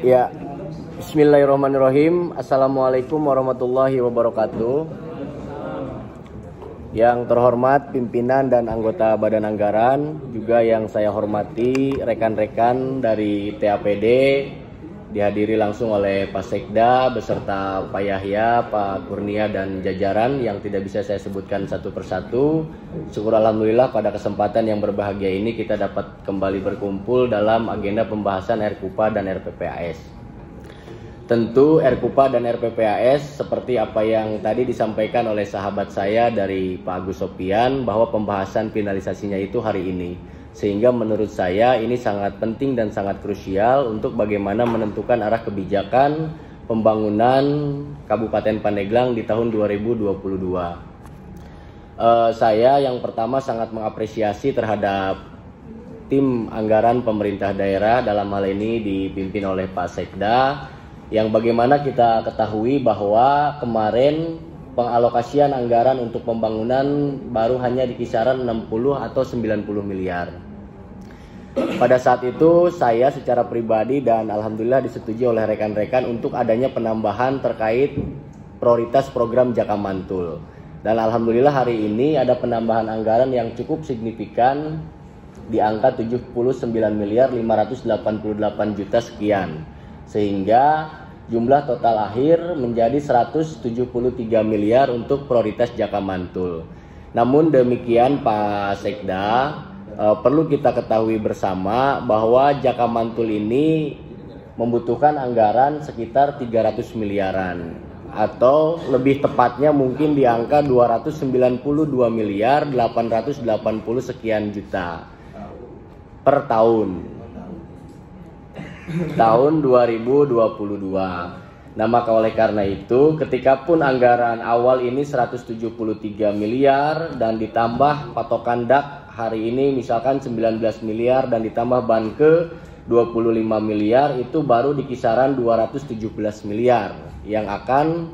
Ya, Bismillahirrahmanirrahim. Assalamualaikum warahmatullahi wabarakatuh. Yang terhormat pimpinan dan anggota Badan Anggaran, juga yang saya hormati rekan-rekan dari TAPD, dihadiri langsung oleh Pak Sekda beserta Pak Yahya, Pak Kurnia dan jajaran yang tidak bisa saya sebutkan satu persatu. Syukur alhamdulillah pada kesempatan yang berbahagia ini kita dapat kembali berkumpul dalam agenda pembahasan RKUPA dan RPPAS. Tentu RKUPA dan RPPAS seperti apa yang tadi disampaikan oleh sahabat saya dari Pak Agus Sopian, bahwa pembahasan finalisasinya itu hari ini. Sehingga menurut saya ini sangat penting dan sangat krusial untuk bagaimana menentukan arah kebijakan pembangunan Kabupaten Pandeglang di tahun 2022. Saya yang pertama sangat mengapresiasi terhadap tim anggaran pemerintah daerah, dalam hal ini dipimpin oleh Pak Sekda, yang bagaimana kita ketahui bahwa kemarin pengalokasian anggaran untuk pembangunan baru hanya di kisaran 60 atau 90 miliar. Pada saat itu saya secara pribadi dan alhamdulillah disetujui oleh rekan-rekan untuk adanya penambahan terkait prioritas program Jakamantul. Dan alhamdulillah hari ini ada penambahan anggaran yang cukup signifikan di angka 79 miliar 588 juta sekian. Sehingga jumlah total akhir menjadi 173 miliar untuk prioritas Jakamantul. Namun demikian Pak Sekda, perlu kita ketahui bersama bahwa Jakamantul ini membutuhkan anggaran sekitar 300 miliaran, atau lebih tepatnya mungkin di angka 292 miliar 880 sekian juta per tahun 2022. Nah, maka oleh karena itu ketika pun anggaran awal ini 173 miliar dan ditambah patokan DAK hari ini misalkan 19 miliar dan ditambah banke 25 miliar, itu baru di kisaran 217 miliar yang akan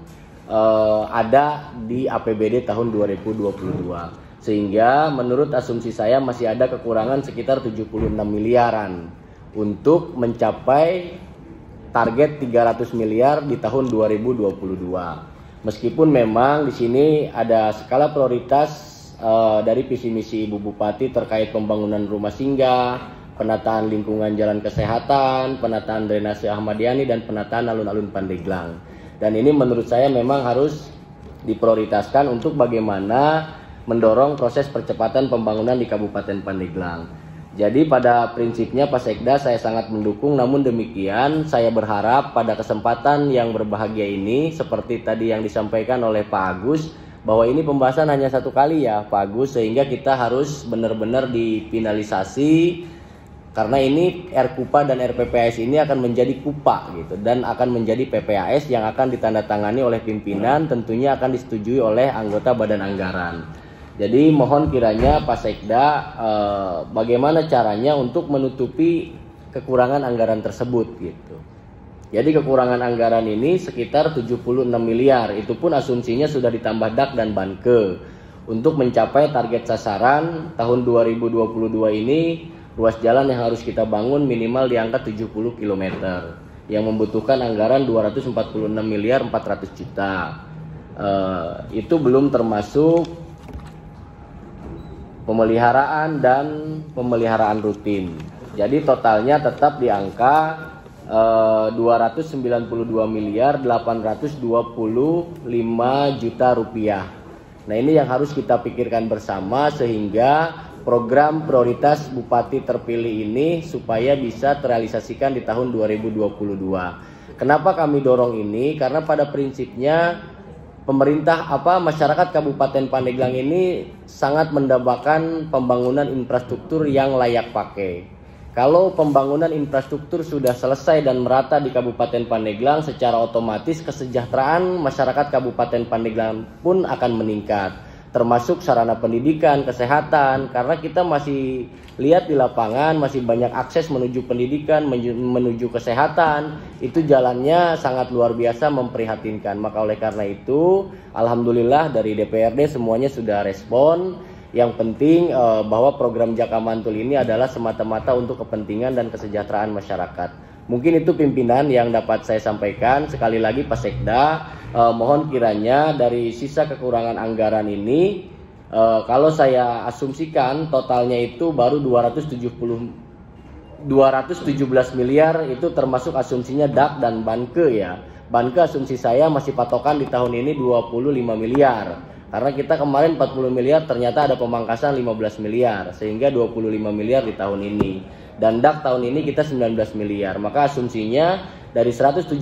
ada di APBD tahun 2022. Sehingga menurut asumsi saya masih ada kekurangan sekitar 76 miliaran untuk mencapai target 300 miliar di tahun 2022. Meskipun memang di sini ada skala prioritas dari visi misi Ibu Bupati terkait pembangunan rumah singgah, penataan lingkungan jalan kesehatan, penataan drainase Ahmadiani, dan penataan alun-alun Pandeglang. Dan ini menurut saya memang harus diprioritaskan untuk bagaimana mendorong proses percepatan pembangunan di Kabupaten Pandeglang. Jadi pada prinsipnya Pak Sekda saya sangat mendukung, namun demikian saya berharap pada kesempatan yang berbahagia ini seperti tadi yang disampaikan oleh Pak Agus, bahwa ini pembahasan hanya satu kali ya Pak Agus, sehingga kita harus benar-benar difinalisasi, karena ini RKUPA dan RPPAS ini akan menjadi KUPA gitu, dan akan menjadi PPAS yang akan ditandatangani oleh pimpinan, tentunya akan disetujui oleh anggota Badan Anggaran. Jadi mohon kiranya Pak Sekda bagaimana caranya untuk menutupi kekurangan anggaran tersebut gitu. Jadi kekurangan anggaran ini sekitar 76 miliar, itu pun asumsinya sudah ditambah DAK dan banke. Untuk mencapai target sasaran tahun 2022 ini, ruas jalan yang harus kita bangun minimal di angka 70 km yang membutuhkan anggaran 246 miliar 400 juta. Itu belum termasuk pemeliharaan dan pemeliharaan rutin. Jadi totalnya tetap di angka 292 miliar 825 juta rupiah. Nah, ini yang harus kita pikirkan bersama sehingga program prioritas Bupati terpilih ini supaya bisa terrealisasikan di tahun 2022. Kenapa kami dorong ini? Karena pada prinsipnya masyarakat Kabupaten Pandeglang ini sangat mendambakan pembangunan infrastruktur yang layak pakai. Kalau pembangunan infrastruktur sudah selesai dan merata di Kabupaten Pandeglang, secara otomatis kesejahteraan masyarakat Kabupaten Pandeglang pun akan meningkat, termasuk sarana pendidikan, kesehatan, karena kita masih lihat di lapangan masih banyak akses menuju pendidikan, menuju kesehatan, itu jalannya sangat luar biasa memprihatinkan. Maka oleh karena itu alhamdulillah dari DPRD semuanya sudah respon. Yang penting bahwa program Jakamantul ini adalah semata-mata untuk kepentingan dan kesejahteraan masyarakat. Mungkin itu pimpinan yang dapat saya sampaikan. Sekali lagi Pak Sekda, mohon kiranya dari sisa kekurangan anggaran ini, kalau saya asumsikan totalnya itu baru 217 miliar, itu termasuk asumsinya DAK dan Banke ya. Banke asumsi saya masih patokan di tahun ini 25 miliar. Karena kita kemarin 40 miliar, ternyata ada pemangkasan 15 miliar, sehingga 25 miliar di tahun ini. Dan DAK tahun ini kita 19 miliar. Maka asumsinya dari 173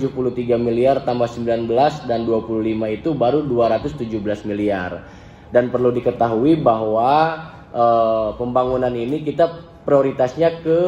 miliar tambah 19 dan 25 itu baru 217 miliar. Dan perlu diketahui bahwa pembangunan ini kita prioritasnya ke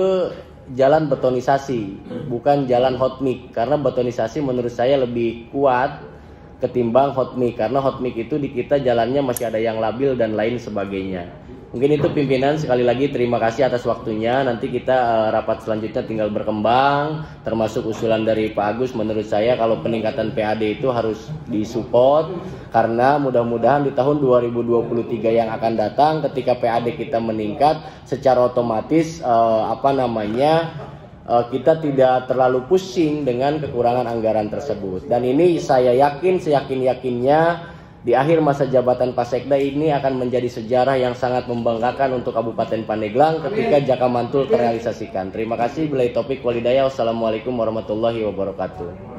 jalan betonisasi, bukan jalan hot mix. Karena betonisasi menurut saya lebih kuat ketimbang hot mix, karena hot mix itu di kita jalannya masih ada yang labil dan lain sebagainya. Mungkin itu pimpinan, sekali lagi terima kasih atas waktunya. Nanti kita rapat selanjutnya tinggal berkembang, termasuk usulan dari Pak Agus. Menurut saya kalau peningkatan PAD itu harus disupport, karena mudah-mudahan di tahun 2023 yang akan datang ketika PAD kita meningkat, secara otomatis kita tidak terlalu pusing dengan kekurangan anggaran tersebut. Dan ini saya yakin, seyakin-yakinnya di akhir masa jabatan Pak Sekda ini akan menjadi sejarah yang sangat membanggakan untuk Kabupaten Pandeglang ketika Jaka Mantul terrealisasikan. Terima kasih. Billahi taufik wal hidayah. Wassalamualaikum warahmatullahi wabarakatuh.